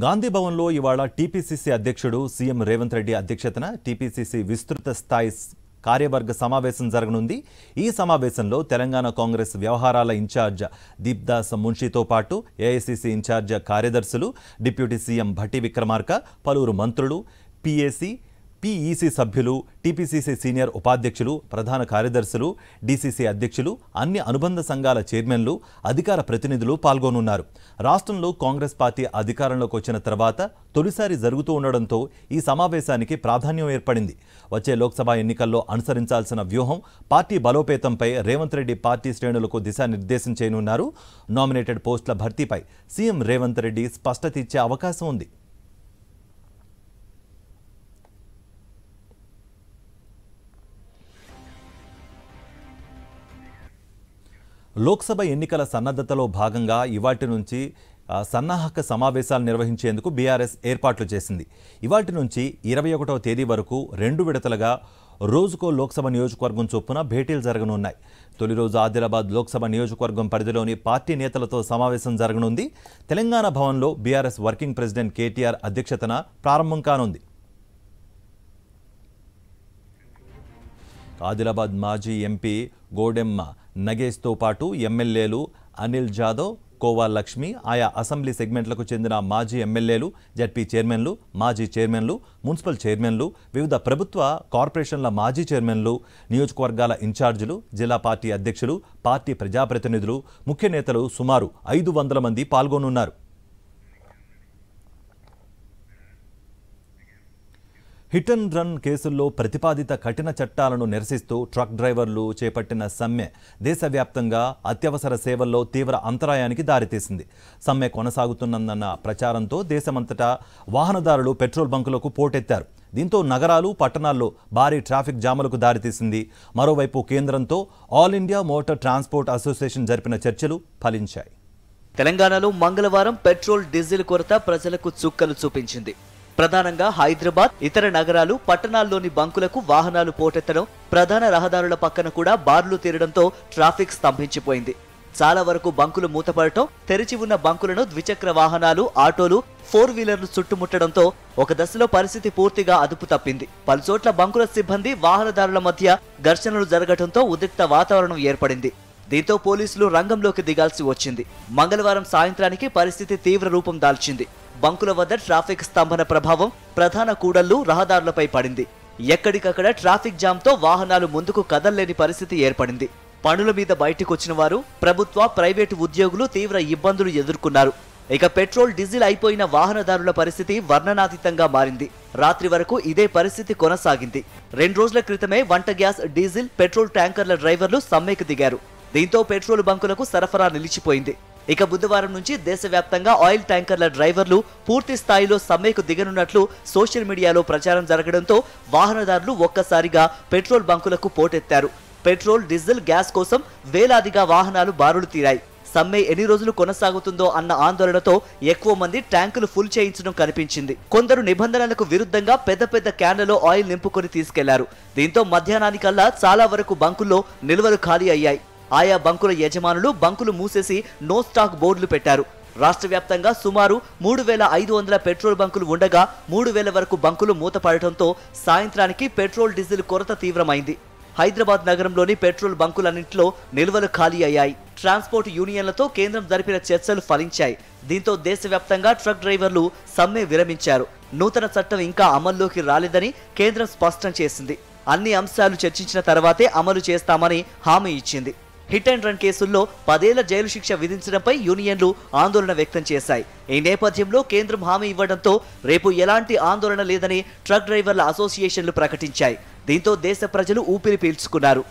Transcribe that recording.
గాంధీ భవన్లో ఇవాళ టీపీసీసీ అధ్యక్షుడు సీఎం రేవంత్ రెడ్డి అధ్యక్షతన టీపీసీసీ విస్తృత స్థాయి కార్యవర్గ సమావేశం జరగనుంది. ఈ సమావేశంలో తెలంగాణ కాంగ్రెస్ వ్యవహారాల ఇన్ఛార్జ్ దీప్దాస్ మున్షితో పాటు ఏఐసీసీ ఇన్ఛార్జ్ కార్యదర్శులు, డిప్యూటీ సీఎం భట్టి విక్రమార్క, పలువురు మంత్రులు, పీఈసీ సభ్యులు, టీపీసీసీ సీనియర్ ఉపాధ్యక్షులు, ప్రధాన కార్యదర్శులు, డీసీసీ అధ్యక్షులు, అన్ని అనుబంధ సంఘాల చైర్మన్లు, అధికార ప్రతినిధులు పాల్గొనున్నారు. రాష్ట్రంలో కాంగ్రెస్ పార్టీ అధికారంలోకి వచ్చిన తర్వాత తొలిసారి జరుగుతూ ఉండడంతో ఈ సమావేశానికి ప్రాధాన్యం ఏర్పడింది. వచ్చే లోక్సభ ఎన్నికల్లో అనుసరించాల్సిన వ్యూహం, పార్టీ బలోపేతంపై రేవంత్ రెడ్డి పార్టీ శ్రేణులకు దిశానిర్దేశం చేయనున్నారు. నామినేటెడ్ పోస్టుల భర్తీపై సీఎం రేవంత్ రెడ్డి స్పష్టత ఇచ్చే అవకాశం ఉంది. లోక్సభ ఎన్నికల సన్నద్ధతలో భాగంగా ఇవాటి నుంచి సన్నాహక సమావేశాలు నిర్వహించేందుకు బీఆర్ఎస్ ఏర్పాట్లు చేసింది. ఇవాటి నుంచి 21వ తేదీ వరకు 2 విడతలుగా రోజుకో లోక్సభ నియోజకవర్గం చొప్పున భేటీలు జరగనున్నాయి. తొలి రోజు ఆదిలాబాద్ లోక్సభ నియోజకవర్గం పరిధిలోని పార్టీ నేతలతో సమావేశం జరగనుంది. తెలంగాణ భవన్లో బీఆర్ఎస్ వర్కింగ్ ప్రెసిడెంట్ కేటీఆర్ అధ్యక్షతన ప్రారంభం కానుంది. ఆదిలాబాద్ మాజీ ఎంపీ గోడెమ్మ నగేష్తో పాటు ఎమ్మెల్యేలు అనిల్ జాదవ్, కోవా లక్ష్మి, ఆయా అసెంబ్లీ సెగ్మెంట్లకు చెందిన మాజీ ఎమ్మెల్యేలు, జడ్పీ చైర్మన్లు, మాజీ చైర్మన్లు, మున్సిపల్ చైర్మన్లు, వివిధ ప్రభుత్వ కార్పొరేషన్ల మాజీ చైర్మన్లు, నియోజకవర్గాల ఇన్ఛార్జీలు, జిల్లా పార్టీ అధ్యక్షులు, పార్టీ ప్రజాప్రతినిధులు, ముఖ్య నేతలు సుమారు 500 మంది పాల్గొనున్నారు. హిట్ అండ్ రన్ కేసుల్లో ప్రతిపాదిత కఠిన చట్టాలను నిరసిస్తూ ట్రక్ డ్రైవర్లు చేపట్టిన సమ్మె దేశవ్యాప్తంగా అత్యవసర సేవల్లో తీవ్ర అంతరాయానికి దారితీసింది. సమ్మె కొనసాగుతున్నదన్న ప్రచారంతో దేశమంతటా వాహనదారులు పెట్రోల్ బంకులకు పోటెత్తారు. దీంతో నగరాలు, పట్టణాల్లో భారీ ట్రాఫిక్ జాములకు దారితీసింది. మరోవైపు కేంద్రంతో all India motor transport association జరిపిన చర్చలు ఫలించాయి. తెలంగాణలో మంగళవారం పెట్రోల్, డీజిల్ కొరత ప్రజలకు చుక్కలు చూపించింది. ప్రధానంగా హైదరాబాద్, ఇతర నగరాలు, పట్టణాల్లోని బంకులకు వాహనాలు పోటెత్తడం, ప్రధాన రహదారుల పక్కన కూడా బార్లు తీరడంతో ట్రాఫిక్ స్తంభించిపోయింది. చాలా వరకు బంకులు మూతపడటం, తెరిచి ఉన్న బంకులను ద్విచక్ర వాహనాలు, ఆటోలు, 4 వీలర్లు చుట్టుముట్టడంతో ఒక దశలో పరిస్థితి పూర్తిగా అదుపు తప్పింది. పలుచోట్ల బంకుల సిబ్బంది, వాహనదారుల మధ్య ఘర్షణలు జరగడంతో ఉద్రిక్త వాతావరణం ఏర్పడింది. దీంతో పోలీసులు రంగంలోకి దిగాల్సి వచ్చింది. మంగళవారం సాయంత్రానికి పరిస్థితి తీవ్ర రూపం దాల్చింది. బంకుల వద్ద ట్రాఫిక్ స్తంభన ప్రభావం ప్రధాన కూడళ్లు, రహదారులపై పడింది. ఎక్కడికక్కడ ట్రాఫిక్ జామ్తో వాహనాలు ముందుకు కదల్లేని పరిస్థితి ఏర్పడింది. పనుల మీద బయటకొచ్చిన వారు, ప్రభుత్వ, ప్రైవేటు ఉద్యోగులు తీవ్ర ఇబ్బందులు ఎదుర్కొన్నారు. ఇక పెట్రోల్, డీజిల్ అయిపోయిన వాహనదారుల పరిస్థితి వర్ణనాతీతంగా మారింది. రాత్రి వరకు ఇదే పరిస్థితి కొనసాగింది. 2 రోజుల క్రితమే వంట గ్యాస్, డీజిల్, పెట్రోల్ ట్యాంకర్ల డ్రైవర్లు సమ్మెకు దిగారు. దీంతో పెట్రోల్ బంకులకు సరఫరా నిలిచిపోయింది. ఇక బుధవారం నుంచి దేశవ్యాప్తంగా ఆయిల్ ట్యాంకర్ల డ్రైవర్లు పూర్తి స్థాయిలో సమ్మెకు దిగనున్నట్లు సోషల్ మీడియాలో ప్రచారం జరగడంతో వాహనదారులు ఒక్కసారిగా పెట్రోల్ బంకులకు పోటెత్తారు. పెట్రోల్, డీజిల్, గ్యాస్ కోసం వేలాదిగా వాహనాలు బారులు తీరాయి. సమ్మె ఎన్ని రోజులు కొనసాగుతుందో అన్న ఆందోళనతో ఎక్కువ మంది ట్యాంకులు ఫుల్ చేయించడం కనిపించింది. కొందరు నిబంధనలకు విరుద్ధంగా పెద్ద పెద్ద క్యాన్లలో ఆయిల్ నింపుకొని తీసుకెళ్లారు. దీంతో మధ్యాహ్నానికల్లా చాలా వరకు బంకుల్లో నిల్వలు ఖాళీ అయ్యాయి. ఆయా బంకుల యజమానులు బంకులు మూసేసి నో స్టాక్ బోర్డులు పెట్టారు. రాష్ట్ర వ్యాప్తంగా సుమారు 3500 పెట్రోల్ బంకులు ఉండగా 3000 వరకు బంకులు మూతపడటంతో సాయంత్రానికి పెట్రోల్, డీజిల్ కొరత తీవ్రమైంది. హైదరాబాద్ నగరంలోని పెట్రోల్ బంకులన్నింటిలో నిల్వలు ఖాళీ అయ్యాయి. ట్రాన్స్పోర్ట్ యూనియన్లతో కేంద్రం జరిపిన చర్చలు ఫలించాయి. దీంతో దేశవ్యాప్తంగా ట్రక్ డ్రైవర్లు సమ్మె విరమించారు. నూతన చట్టం ఇంకా అమల్లోకి రాలేదని కేంద్రం స్పష్టం చేసింది. అన్ని అంశాలు చర్చించిన తర్వాతే అమలు చేస్తామని హామీ ఇచ్చింది. హిట్ అండ్ రన్ కేసుల్లో 10 ఏళ్ల జైలు శిక్ష విధించడంపై యూనియన్లు ఆందోళన వ్యక్తం చేశాయి. ఈ నేపథ్యంలో కేంద్రం హామీ ఇవ్వడంతో రేపు ఎలాంటి ఆందోళన లేదని ట్రక్ డ్రైవర్ల అసోసియేషన్లు ప్రకటించాయి. దీంతో దేశ ప్రజలు ఊపిరి పీల్చుకున్నారు.